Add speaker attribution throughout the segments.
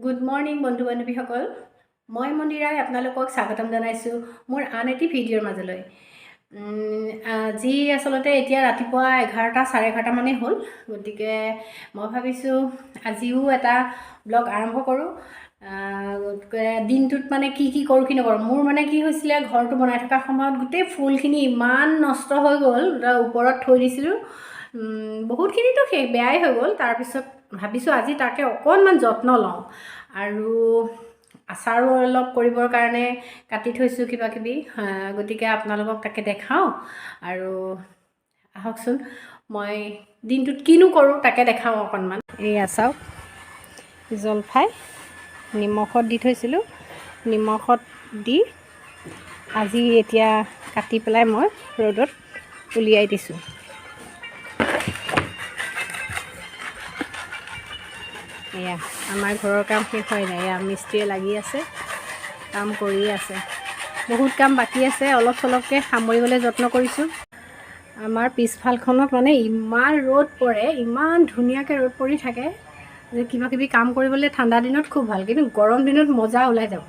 Speaker 1: Good morning বন্ধু বান্ধৱীসকল, মই মন্দিৰাই আপোনালোকক স্বাগতম জনাইছোঁ মোৰ আন এটি ভিডিঅ'ৰ মাজলৈ। আজি আচলতে এতিয়া ৰাতিপুৱা 11টা চাৰে 11টা মানেই হ'ল, গতিকে মই ভাবিছোঁ আজিও এটা ব্লগ আৰম্ভ কৰোঁ। দিনটোত মানে কি কৰোঁ কি নকৰোঁ, মোৰ মানে কি হৈছিলে, ঘৰটো বনাই থকা সময়ত গোটেই ফুলখিনি ইমান নষ্ট হৈ গ'ল, ওপৰত থৈ দিছিলোঁ, বহুতখিনিতো বেয়াই হৈ গ'ল। তাৰপিছত ভাবিছোঁ আজি তাকে অকণমান যত্ন লওঁ আৰু আচাৰো অলপ কৰিবৰ কাৰণে কাটি থৈছোঁ কিবা কিবি, গতিকে আপোনালোকক তাকে দেখাওঁ আৰু আহকচোন মই দিনটোত কিনো কৰোঁ তাকে দেখাওঁ অকণমান। এয়া চাওক, জলফাই নিমখত দি থৈছিলোঁ, নিমখত দি আজি এতিয়া কাটি পেলাই মই ৰ'দত উলিয়াই দিছোঁ। এয়া আমাৰ ঘৰৰ কাম শেষ হয় নাই, এয়া মিস্ত্ৰীয়ে লাগি আছে, কাম কৰি আছে, বহুত কাম বাকী আছে, অলপ চলপকৈ সামৰিবলৈ যত্ন কৰিছোঁ। আমাৰ পিছফালখনত মানে ইমান ৰ'দ পৰে, ইমান ধুনীয়াকৈ ৰ'দ পৰি থাকে যে কিবা কিবি কাম কৰিবলৈ ঠাণ্ডা দিনত খুব ভাল, কিন্তু গৰম দিনত মজা ওলাই যাব।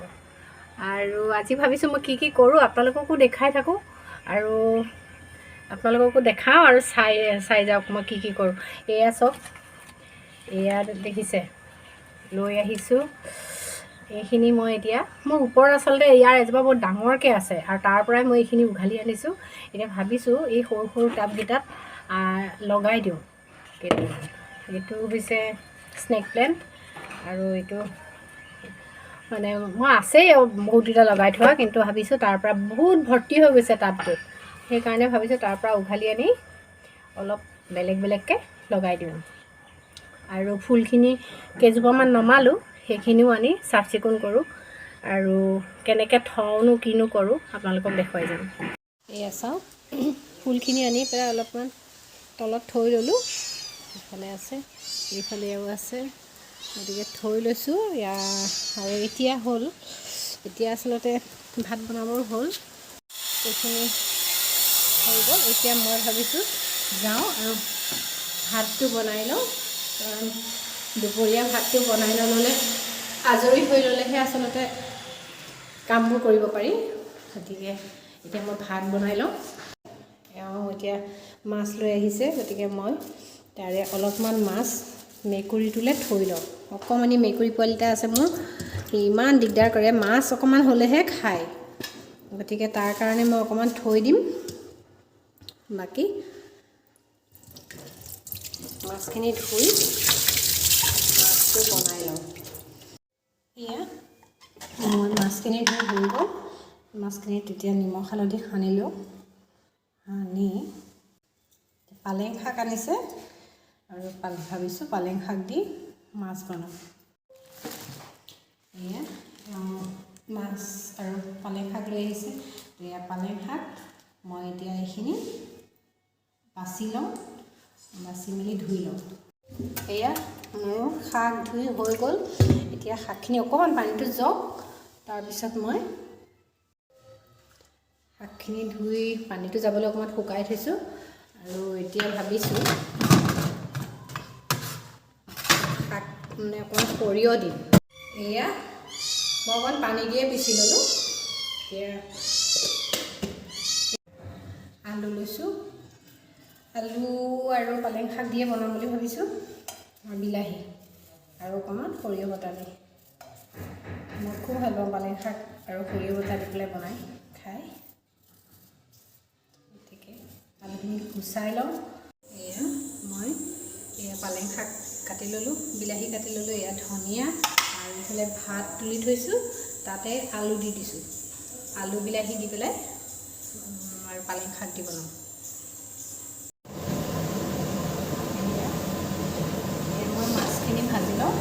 Speaker 1: আৰু আজি ভাবিছোঁ মই কি কৰোঁ আপোনালোককো দেখাই থাকোঁ আৰু আপোনালোককো দেখাওঁ আৰু চাই যাওক মই কি কৰোঁ। এয়া চাওক, এয়া দেখিছে, লৈ আহিছোঁ এইখিনি। মই এতিয়া মোৰ ওপৰত আচলতে ইয়াৰ এজোপা বহুত ডাঙৰকৈ আছে আৰু তাৰ পৰাই মই এইখিনি উঘালি আনিছোঁ। এতিয়া ভাবিছোঁ এই সৰু সৰু টাবকেইটাত লগাই দিওঁ কেইটামান। এইটো হৈছে স্নেক প্লেণ্ট আৰু এইটো মানে মই আছেই বহুতকেইটা লগাই থোৱা, কিন্তু ভাবিছোঁ তাৰ পৰা বহুত ভৰ্তি হৈ গৈছে টাবটোত, সেইকাৰণে ভাবিছোঁ তাৰ পৰা উঘালি আনি অলপ বেলেগকৈ লগাই দিওঁ। আৰু ফুলখিনি কেইজোপামান নমালোঁ, সেইখিনিও আনি চাফ চিকুণ কৰোঁ আৰু কেনেকৈ থওঁনো কিনো কৰোঁ আপোনালোকক দেখুৱাই যাম। এয়া চাওক, ফুলখিনি আনি পেলাই অলপমান তলত থৈ ল'লোঁ, ইফালে আছে এইফালেও আছে, গতিকে থৈ লৈছোঁ। আৰু এতিয়া হ'ল, এতিয়া আচলতে ভাত বনাবৰ হ'ল, এইখিনি হৈ গ'ল। এতিয়া মই ভাবিছোঁ যাওঁ আৰু ভাতটো বনাই লওঁ, কাৰণ দুপৰীয়া ভাতটো বনাই নল'লে, আজৰি হৈ ল'লেহে আচলতে কামবোৰ কৰিব পাৰি। গতিকে এতিয়া মই ভাত বনাই লওঁ। এওঁ এতিয়া মাছ লৈ আহিছে, গতিকে মই তাৰে অলপমান মাছ মেকুৰীটোলৈ থৈ লওঁ। অকণমানি মেকুৰী পোৱালি এটা আছে মোৰ, সি ইমান দিগদাৰ কৰে, মাছ অকণমান হ'লেহে খায়, গতিকে তাৰ কাৰণে মই অকণমান থৈ দিম। বাকী মাছখিনি ধুই মাছটো বনাই লওঁ। এয়া মই মাছখিনি ধুই হৈ গ'ল, মাছখিনি তেতিয়া নিমখ হালধি সানিলোঁ, সানি পালেং শাক আনিছে আৰু ভাবিছোঁ পালেং শাক দি মাছ বনাম। এয়া মাছ আৰু পালেং শাক লৈ আহিছে, এয়া পালেং শাক মই এতিয়া এইখিনি বাছি লওঁ, বাছি মেলি ধুই লওঁ। এয়া মোৰ শাক ধুই হৈ গ'ল, এতিয়া শাকখিনি অকণমান পানীটো যাওক, তাৰপিছত মই শাকখিনি ধুই পানীটো যাবলৈ অকণমান শুকাই থৈছোঁ আৰু এতিয়া ভাবিছোঁ শাক মানে অকণমান সৰিয়হ দিম। এয়া মই অকণমান পানী দিয়ে পিচি ল'লোঁ। এতিয়া আলু লৈছোঁ, আলু আৰু পালেং শাক দিয়ে বনাম বুলি ভাবিছোঁ, আৰু বিলাহী আৰু অকণমান সৰিয়হ বটা দি। মই খুব ভাল পাওঁ পালেং শাক আৰু সৰিয়হ বটা দি পেলাই বনাই খাই। গতিকে আলুখিনি গুচাই লওঁ। এয়া মই পালেং শাক কাটি ল'লোঁ, বিলাহী কাটি ল'লোঁ, এয়া ধনিয়া আৰু এইফালে ভাত তুলি থৈছোঁ, তাতে আলু দি দিছোঁ, আলু বিলাহী দি পেলাই আৰু পালেং শাক দি বনাম। মই মাছখিনি ভাজি লওঁ।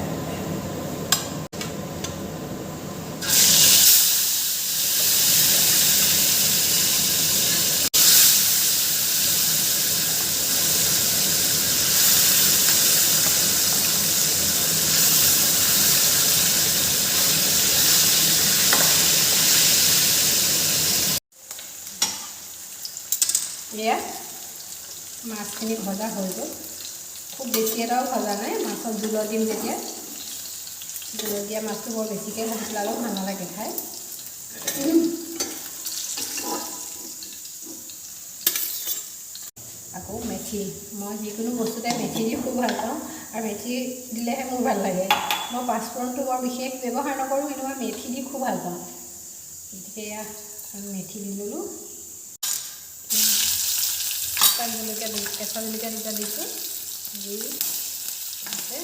Speaker 1: এয়া মাছখিনি ভজা হৈ গ'ল, খুব বেছি এটাও ভজা নাই, মাছৰ জোলত দিম যেতিয়া। জলকীয়া মাছটো বৰ বেছিকৈ ভাজি পেলালেও ভাল নালাগে খাই। আকৌ মেথি, মই যিকোনো বস্তুতে মেথি দি খুব ভাল পাওঁ আৰু মেথি দিলেহে মোৰ ভাল লাগে। মই পাঁচফোৰণটো বৰ বিশেষ ব্যৱহাৰ নকৰোঁ, কিন্তু মই মেথি দি খুব ভাল পাওঁ। গতিকে এয়া মেথি দি ল'লোঁ। কেঁচা জলকীয়া দুটা দিছোঁ, দি আছে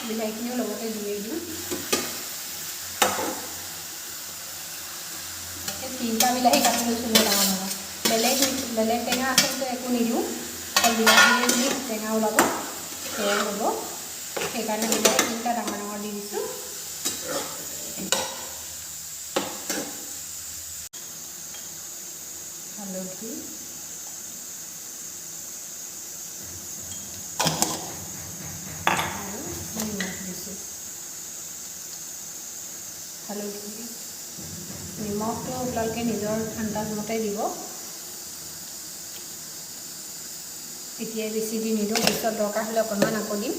Speaker 1: বিলাহীখিনিও লগতে দিয়ে দিওঁ। তিনিটা বিলাহী কাটি লৈছোঁ মই ডাঙৰ ডাঙৰ। বেলেগ টেঙা আচলতে একো নিদিওঁ, অকল বিলাহীৰে যদি টেঙা ওলাব সেয়াই হ'ব। সেইকাৰণে বিলাহী তিনিটা ডাঙৰ ডাঙৰ দি দিছোঁ। হালধি, হালধি নিমখটো আপোনালোকে নিজৰ আন্দাজ মতে দিব। এতিয়াই বেছি দি নিদিওঁ, পিছত দৰকাৰ হ'লে অকণমান আকৌ দিম।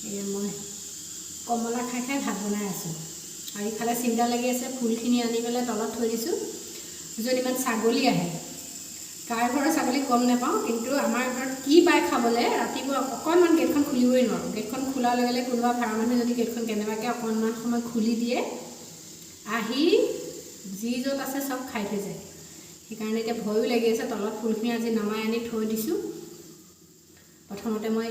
Speaker 1: এয়া মই কমলা খাই খাই ভাত বনাই আছোঁ, আৰু ইফালে চিন্তা লাগি আছে ফুলখিনি আনি পেলাই তলত থৈ দিছোঁ। দুজনীমান ছাগলী আহে, কাৰ ঘৰৰ ছাগলী গম নাপাওঁ, কিন্তু আমাৰ ঘৰত কি পায় খাবলৈ, ৰাতিপুৱা অকণমান গেটখন খুলিবই নোৱাৰোঁ। গেটখন খোলাৰ লগে লগে কোনোবা ভাড়া মানুহে যদি গেটখন কেনেবাকৈ অকণমান সময় খুলি দিয়ে, আহি যি য'ত আছে চব খাই থৈ যায়। সেইকাৰণে এতিয়া ভয়ো লাগি আছে। তলত ফুলখিনি আজি নমাই আনি থৈ দিছোঁ। প্ৰথমতে মই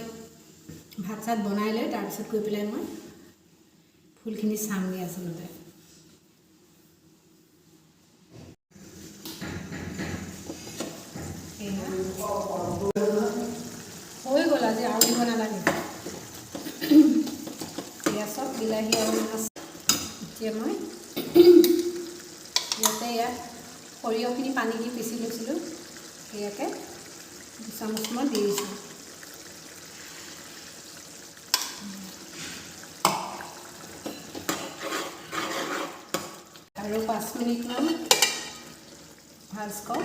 Speaker 1: ভাত চাত বনাই লৈ তাৰপিছত গৈ পেলাই মই ফুলখিনি চামগৈ আচলতে। হৈ গ'ল আজি, আৰু দিব নালাগে। এয়া চব বিলাহী আৰু মাছ। এতিয়া মই ইয়াতে সৰিয়হখিনি পানী দি পিচি লৈছিলোঁ, সেয়াকে 2 চামুচমান দি দিছোঁ। আৰু 5 মিনিটমান ভাজ কওঁ।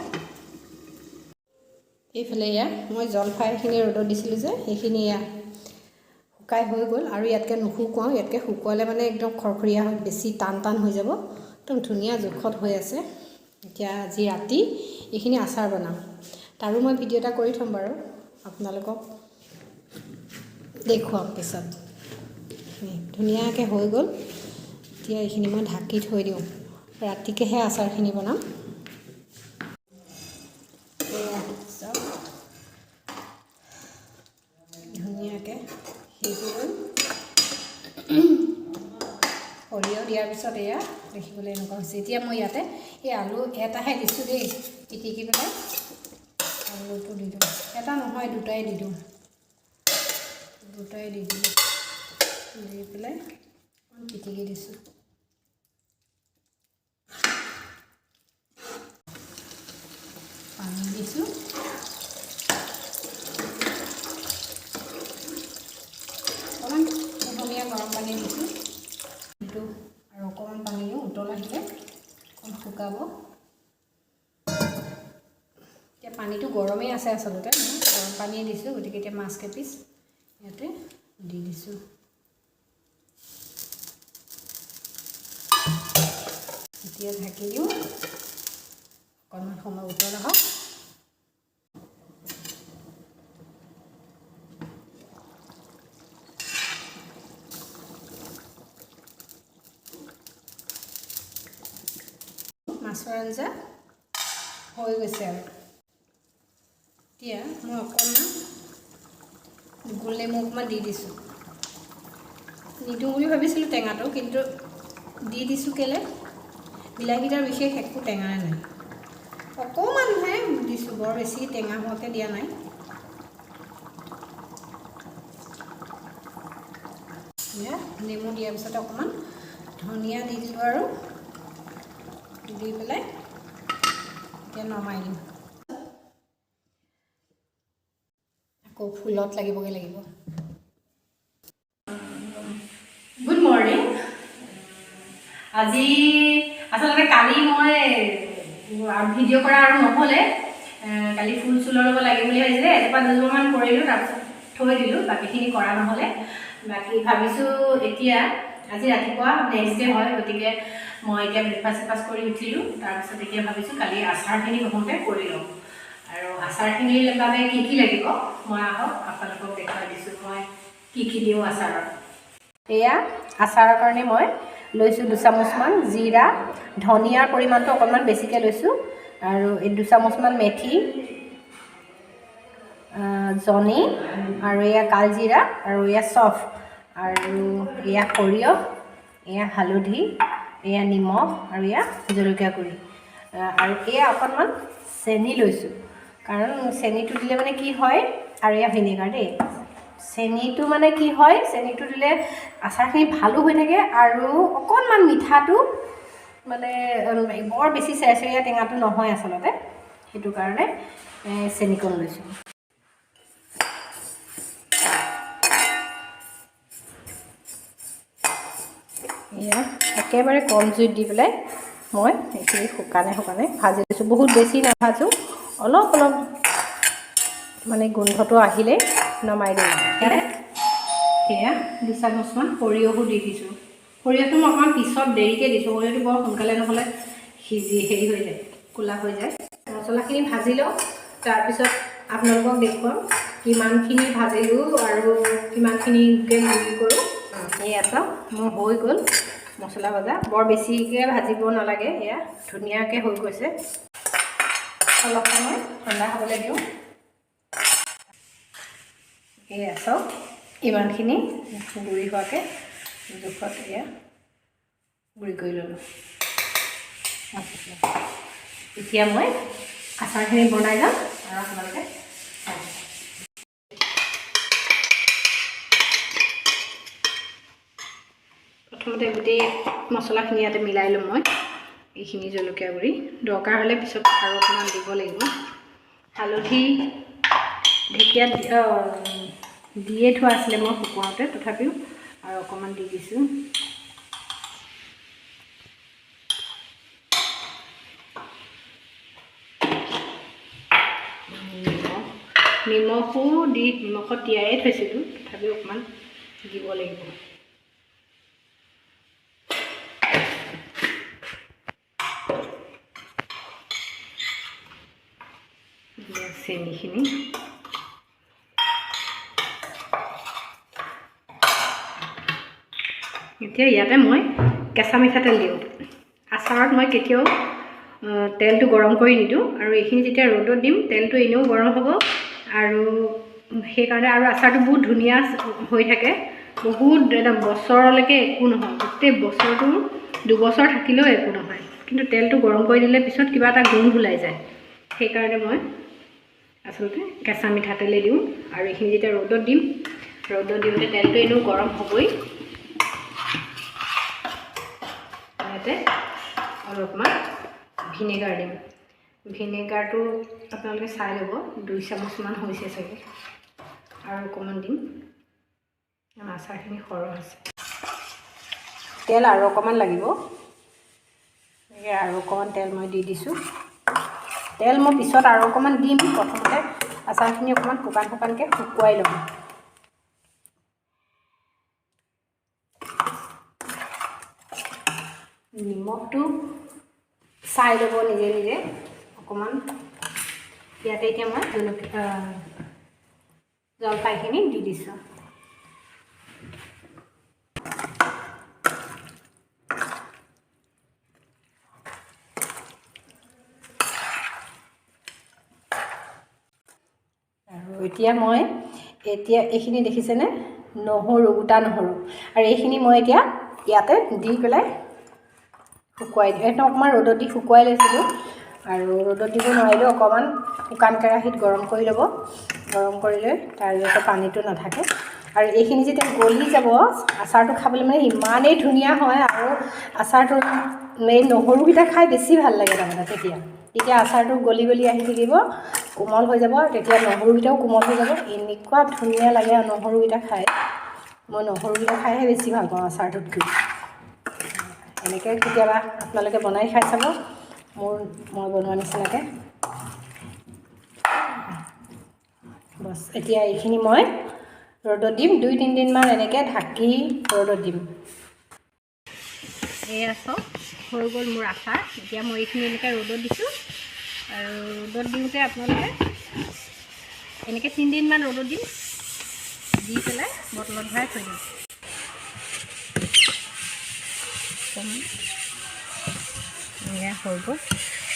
Speaker 1: এইফালে মই জলফাইখিনি ৰ'দত দিছিলোঁ যে, সেইখিনি শুকাই হৈ গ'ল। আৰু ইয়াতকৈ নুশুকুৱাওঁ, ইয়াতকৈ শুকুৱালে মানে একদম খৰখৰীয়া হয়, বেছি টান টান হৈ যাব। একদম ধুনীয়া জোখত হৈ আছে। এতিয়া আজি ৰাতি এইখিনি আচাৰ বনাম, তাৰো মই ভিডিঅ' এটা কৰি থ'ম বাৰু, আপোনালোকক দেখুৱাম পিছত। ধুনীয়াকৈ হৈ গ'ল। এতিয়া এইখিনি মই ঢাকি থৈ দিওঁ, ৰাতিকৈহে আচাৰখিনি বনাম। চব ধুনীয়াকৈ সিজি গ'ল। সৰিয়হ দিয়াৰ পিছত এয়া দেখিবলৈ এনেকুৱা হৈছে। এতিয়া মই ইয়াতে এই আলু এটাহে দিছোঁ দেই, পিটিকি পেলাই আলুটো দি দিওঁ। এটা নহয়, দুটাই দি দিওঁ। দুটাই দি দিওঁ, দি পেলাই পিটিকি দিছোঁ। পানী দিছোঁ, অকণমান কুহুমীয়া গৰম পানী দিছোঁ। কিন্তু আৰু অকণমান পানী দিওঁ, উতল আহিলে অকণ শুকাব। এতিয়া পানীটো গৰমেই আছে আচলতে, মই গৰম পানীয়ে দিছোঁ। গতিকে এতিয়া মাছ কেইপিচ ইয়াতে দি দিছোঁ। এতিয়া ঢাকি দিওঁ, অকণমান সময় উতল আহক। মাছৰ আঞ্জা হৈ গৈছে আৰু। এতিয়া মই অকণমান গোল নেমু অকণমান দি দিছোঁ। নিদিওঁ বুলি ভাবিছিলোঁ টেঙাটো, কিন্তু দি দিছোঁ কেলৈ, বিলাহীকেইটাৰ বিশেষ একো টেঙাই নাই, অকণমানহে দিছোঁ, বৰ বেছি টেঙা হোৱাকৈ দিয়া নাই। নেমু দিয়াৰ পিছতে অকণমান ধনিয়া দি দিলোঁ আৰু দি পেলাই এতিয়া নমাই দিম। আকৌ ফুলত লাগিবগৈ লাগিব। Good morning. আজি আচলতে কালি মই ভিডিঅ' কৰা আৰু নহ'লে, কালি ফুল চুলৰ ল'ব লাগে বুলি ভাবিছিলে, এজোপা দুজোপামান কৰিলোঁ, তাৰপিছত থৈ দিলোঁ, বাকীখিনি কৰা নহ'লে। বাকী ভাবিছোঁ এতিয়া আজি ৰাতিপুৱা নেক্সট ডে হয়, গতিকে মই এতিয়া ব্ৰেকফাষ্ট কৰি উঠিলোঁ। তাৰপিছত এতিয়া ভাবিছোঁ কালি আচাৰখিনি প্ৰথমতে কৰি লওঁ, আৰু আচাৰখিনিৰ বাবে কি কি লাগিব মই আহক আপোনালোকক দেখুৱাই দিছোঁ মই কি কি দিওঁ আচাৰত। এয়া আচাৰৰ কাৰণে মই লৈছোঁ 2 চামুচমান জিৰা, ধনিয়াৰ পৰিমাণটো অকণমান বেছিকৈ লৈছোঁ, আৰু এই 2 চামুচমান মেথি, জনি, আৰু এয়া কালজিৰা, আৰু এয়া চফ, আৰু এয়া সৰিয়হ, এয়া হালধি, এয়া নিমখ, আৰু এয়া জলকীয়া গুড়ি, আৰু এয়া অকণমান চেনি লৈছোঁ, কাৰণ চেনিটো দিলে মানে কি হয়, আৰু এয়া ভিনেগাৰ দেই। চেনিটো মানে কি হয়, চেনিটো দিলে আচাৰখিনি ভালো হৈ থাকে, আৰু অকণমান মিঠাটো মানে বৰ বেছি চেৰচেৰীয়া টেঙাটো নহয় আচলতে, সেইটো কাৰণে চেনিকণ লৈছোঁ। এয়া একেবাৰে কম জুইত দি পেলাই মই এইখিনি শুকানে ভাজি দিছোঁ, বহুত বেছি নাভাজোঁ, অলপ অলপ মানে গোন্ধটো আহিলে নমাই দিওঁ। এয়া 2 চামুচমান সৰিয়হো দি দিছোঁ। সৰিয়হটো মই অকণমান পিছত দেৰিকৈ দিছোঁ, সৰিয়হটো বৰ সোনকালে নহ'লে হেৰি হৈ যায়, ক'লা হৈ যায়। মছলাখিনি ভাজি লওঁ, তাৰপিছত আপোনালোকক দেখুৱাম কিমানখিনি ভাজিলোঁ আৰু কিমানখিনিকৈ গুড়ি কৰোঁ। এয়া চাওক মোৰ হৈ গ'ল মছলা ভজা, বৰ বেছিকৈ ভাজিব নালাগে, এয়া ধুনীয়াকৈ হৈ গৈছে। অলপ সময় ঠাণ্ডা হ'বলৈ দিওঁ। এয়া চাওক ইমানখিনি গুড়ি হোৱাকৈ জোখত এয়া গুড়ি কৰি ল'লোঁ। এতিয়া মই আচাৰখিনি বনাই যাম আৰু আপোনালোকে প্ৰথমতে গোটেই মছলাখিনি ইয়াতে মিলাই ল'ম মই। এইখিনি জলকীয়া গুড়ি দৰকাৰ হ'লে পিছত আৰু অকণমান দিব লাগিব। হালধি ঢেকীয়াত দিয়ে থোৱা আছিলে মই শুকুৱাওঁতে, তথাপিও আৰু অকণমান দি দিছোঁ। নিমখো দি নিমখত তিয়াই থৈছিলোঁ, তথাপিও অকণমান দিব লাগিব। চেনিখিনি এতিয়া ইয়াতে মই কেঁচা মিঠাতেল দিওঁ। আচাৰত মই কেতিয়াও তেলটো গৰম কৰি নিদিওঁ, আৰু এইখিনি যেতিয়া ৰ'দত দিম তেলটো এনেও গৰম হ'ব, আৰু সেইকাৰণে আৰু আচাৰটো বহুত ধুনীয়া হৈ থাকে, বহুত একদম বছৰলৈকে একো নহয়, গোটেই বছৰটো 2 বছৰ থাকিলেও একো নহয়, কিন্তু তেলটো গৰম কৰি দিলে পিছত কিবা এটা গোন্ধ ওলাই যায়। সেইকাৰণে মই আচলতে কেঁচা মিঠাতেলেই দিওঁ, আৰু এইখিনি যেতিয়া ৰ'দত দিম, ৰ'দত দিওঁতে তেলটো এনেও গৰম হ'বই। ইয়াতে অলপমান ভিনেগাৰ দিম। ভিনেগাৰটো আপোনালোকে চাই ল'ব, 2 চামুচমান হৈছে চাগে, আৰু অকণমান দিম, আচাৰখিনি সৰহ আছে। তেল আৰু অকণমান লাগিব, আৰু অকণমান তেল মই দি দিছোঁ। তেল মই পিছত আৰু অকণমান দিম, প্ৰথমতে আচাৰখিনি অকণমান শুকানকৈ শুকুৱাই ল'ম। নিমখটো চাই ল'ব নিজে নিজে অকণমান। ইয়াতে এতিয়া মই জলফাইখিনি দি দিছোঁ। এতিয়া মই এইখিনি দেখিছেনে নহৰু গোটা নহৰু আৰু এইখিনি মই এতিয়া ইয়াতে দি পেলাই শুকুৱাই দিওঁ একদম অকণমান ৰ'দত দি শুকুৱাই লৈছিলোঁ আৰু ৰ'দত দিব নোৱাৰিলেও অকণমান শুকান কেৰাহীত গৰম কৰি ল'ব গৰম কৰি লৈ তাৰ যাতে পানীটো নাথাকে আৰু এইখিনি যেতিয়া গলি যাব আচাৰটো খাবলৈ মানে ইমানেই ধুনীয়া হয় আৰু আচাৰটো এই নহৰুকেইটা খাই বেছি ভাল লাগে তাৰমানে তেতিয়া আচাৰটো গলি গলি আহি থাকিব কোমল হৈ যাব তেতিয়া নহৰুকেইটাও কোমল হৈ যাব এনেকুৱা ধুনীয়া লাগে আৰু নহৰুকেইটা খাই মই নহৰুকেইটা খাইহে বেছি ভাল পাওঁ আচাৰটোতকৈ এনেকৈ কেতিয়াবা আপোনালোকে বনাই খাই চাব মই বনোৱা নিচিনাকৈ বছ এতিয়া এইখিনি মই ৰ'দত দিম 2-3 দিনমান এনেকৈ ঢাকি ৰ'দত দিম এয়া চব হৈ গ'ল মোৰ আচাৰ এতিয়া মই এইখিনি এনেকৈ ৰ'দত দিছোঁ আৰু ৰ'দত দিওঁতে আপোনালোকে এনেকৈ 3 দিনমান ৰ'দত দিম দি পেলাই বটলত ভৰাই থৈ দিম এনেকৈ হৈ গ'ল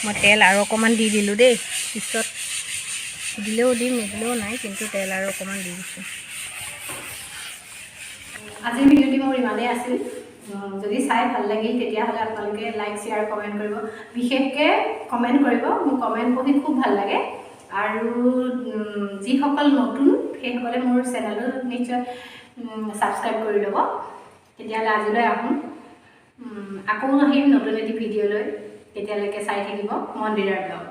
Speaker 1: মই তেল আৰু অকণমান দি দিলোঁ দেই পিছত দিলেও দিম নিদিলেও নাই কিন্তু তেল আৰু অকণমান দি দিছোঁ আজিৰ ভিডিঅ'টি মোৰ ইমানেই আছিল যদি চাই ভাল লাগিল তেতিয়াহ'লে আপোনালোকে লাইক শ্বেয়াৰ কমেণ্ট কৰিব বিশেষকৈ কমেণ্ট কৰিব মোৰ কমেণ্ট পঢ়ি খুব ভাল লাগে আৰু যিসকল নতুন সেইসকলে মোৰ চেনেলটো নিশ্চয় ছাবস্ক্ৰাইব কৰি ল'ব তেতিয়াহ'লে আজিলৈ আহোঁ আকৌ আহিম নতুন এটি ভিডিঅ'লৈ তেতিয়ালৈকে চাই থাকিব মন্দিৰাৰ ব্লগ